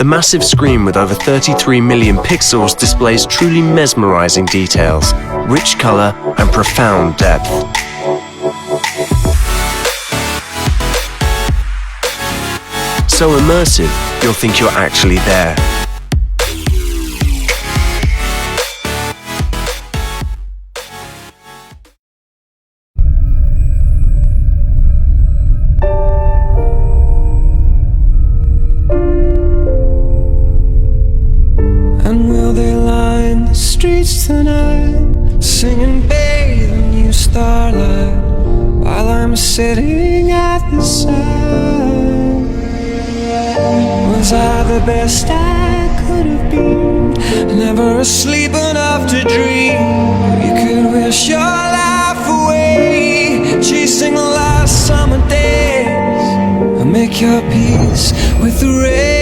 The massive screen with over 33 million pixels displays truly mesmerizing details, rich color, and profound depth. So immersive, you'll think you're actually there. And will they line the streets tonight, singing "Bathe in New Starlight," while I'm sitting at the side? Was I the best I could have been? Never asleep enough to dream. You could wish your life away, chasing the last summer days, and make your peace with the rain.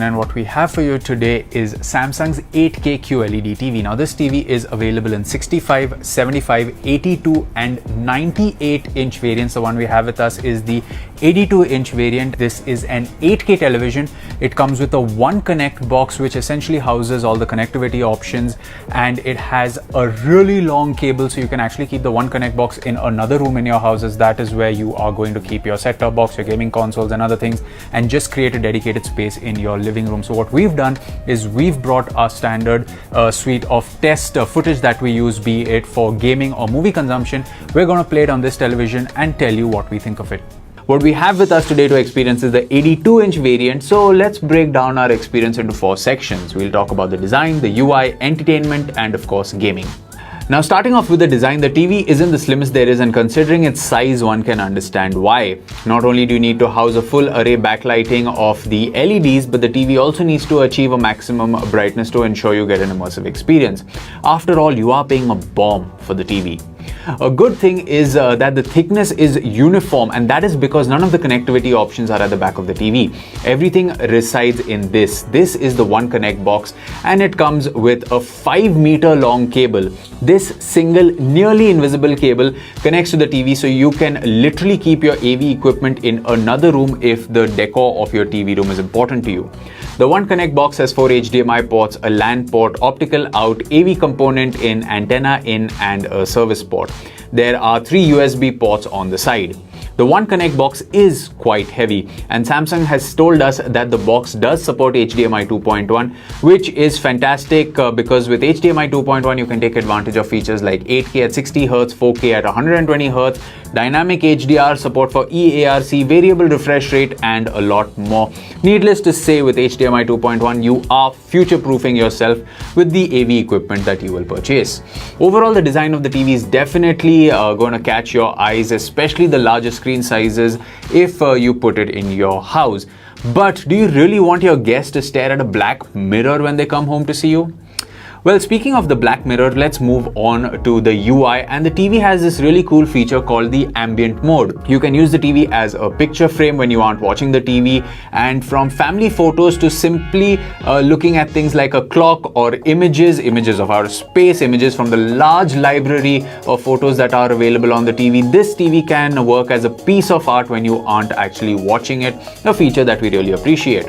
And what we have for you today is Samsung's 8K QLED TV. Now this TV is available in 65, 75, 82 and 98-inch variants. The one we have with us is the 82-inch variant. This is an 8K television. It comes with a One Connect box which essentially houses all the connectivity options, and it has a really long cable, so you can actually keep the One Connect box in another room in your houses. That is where you are going to keep your set-top box, your gaming consoles and other things, and just create a dedicated space in your living room. So what we've done is we've brought our standard suite of test footage that we use, be it for gaming or movie consumption. We're going to play it on this television and tell you what we think of it. What we have with us today to experience is the 82-inch variant. So let's break down our experience into 4 sections. We'll talk about the design, the UI, entertainment, and of course gaming. Now starting off with the design, the TV isn't the slimmest there is, and considering its size, one can understand why. Not only do you need to house a full array backlighting of the LEDs, but the TV also needs to achieve a maximum brightness to ensure you get an immersive experience. After all, you are paying a bomb for the TV. A good thing is that the thickness is uniform, and that is because none of the connectivity options are at the back of the TV. Everything resides in this. This is the One Connect box, and it comes with a 5-meter long cable. This single, nearly invisible cable connects to the TV, so you can literally keep your AV equipment in another room if the decor of your TV room is important to you. The One Connect box has 4 HDMI ports, a LAN port, optical out, AV component in, antenna in, and a service port. There are 3 USB ports on the side. The One Connect box is quite heavy, and Samsung has told us that the box does support HDMI 2.1, which is fantastic because with HDMI 2.1 you can take advantage of features like 8K at 60 Hz, 4K at 120 Hz, dynamic HDR, support for eARC, variable refresh rate, and a lot more. Needless to say, with HDMI 2.1 you are future-proofing yourself with the AV equipment that you will purchase. Overall, the design of the TV is definitely going to catch your eyes, especially the larger screen sizes if you put it in your house. But do you really want your guests to stare at a black mirror when they come home to see you? Well, speaking of the black mirror, let's move on to the UI, and the TV has this really cool feature called the ambient mode. You can use the TV as a picture frame when you aren't watching the TV, and from family photos to simply looking at things like a clock or images of outer space, images from the large library of photos that are available on the TV. This TV can work as a piece of art when you aren't actually watching it, a feature that we really appreciate.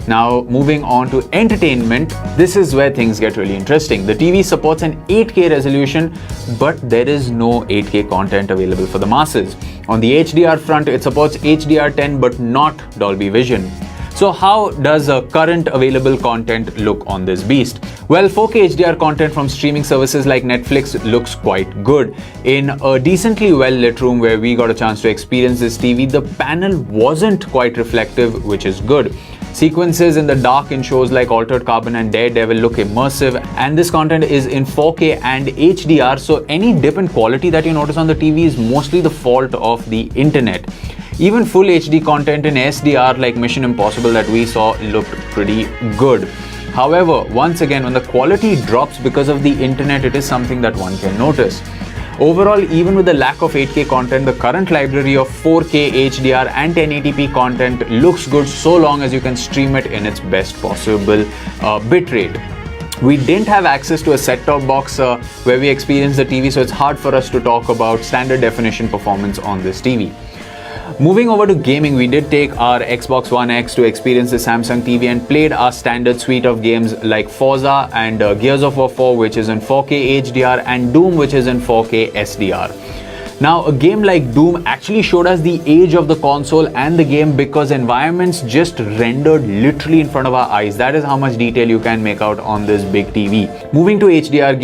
Now, moving on to entertainment, this is where things get really interesting. The TV supports an 8K resolution, but there is no 8K content available for the masses. On the HDR front, it supports HDR10 but not Dolby Vision. So how does current available content look on this beast? Well, 4K HDR content from streaming services like Netflix looks quite good. In a decently well-lit room where we got a chance to experience this TV, the panel wasn't quite reflective, which is good. Sequences in the dark in shows like Altered Carbon and Daredevil look immersive, and this content is in 4K and HDR, so any dip in quality that you notice on the TV is mostly the fault of the internet. Even full HD content in SDR like Mission Impossible that we saw looked pretty good. However, once again, when the quality drops because of the internet, it is something that one can notice. Overall, even with the lack of 8K content, the current library of 4K HDR and 1080p content looks good so long as you can stream it in its best possible bitrate. We didn't have access to a set-top box where we experienced the TV, so it's hard for us to talk about standard definition performance on this TV. Moving over to gaming, we did take our Xbox One X to experience the Samsung TV and played our standard suite of games like Forza and Gears of War 4, which is in 4K HDR, and Doom, which is in 4K SDR. Now, a game like Doom actually showed us the age of the console and the game because environments just rendered literally in front of our eyes. That is how much detail you can make out on this big TV. Moving to HDR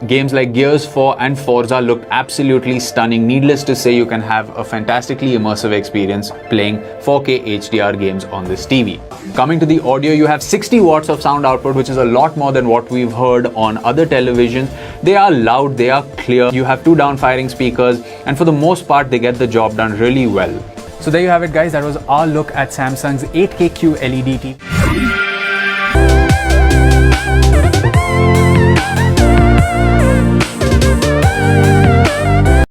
games like Gears 4 and Forza looked absolutely stunning. Needless to say, you can have a fantastically immersive experience playing 4K HDR games on this TV. Coming to the audio, you have 60 watts of sound output, which is a lot more than what we've heard on other televisions. They are loud, they are clear. You have two down-firing speakers, and for the most part, they get the job done really well. So there you have it, guys. That was our look at Samsung's 8K QLED TV.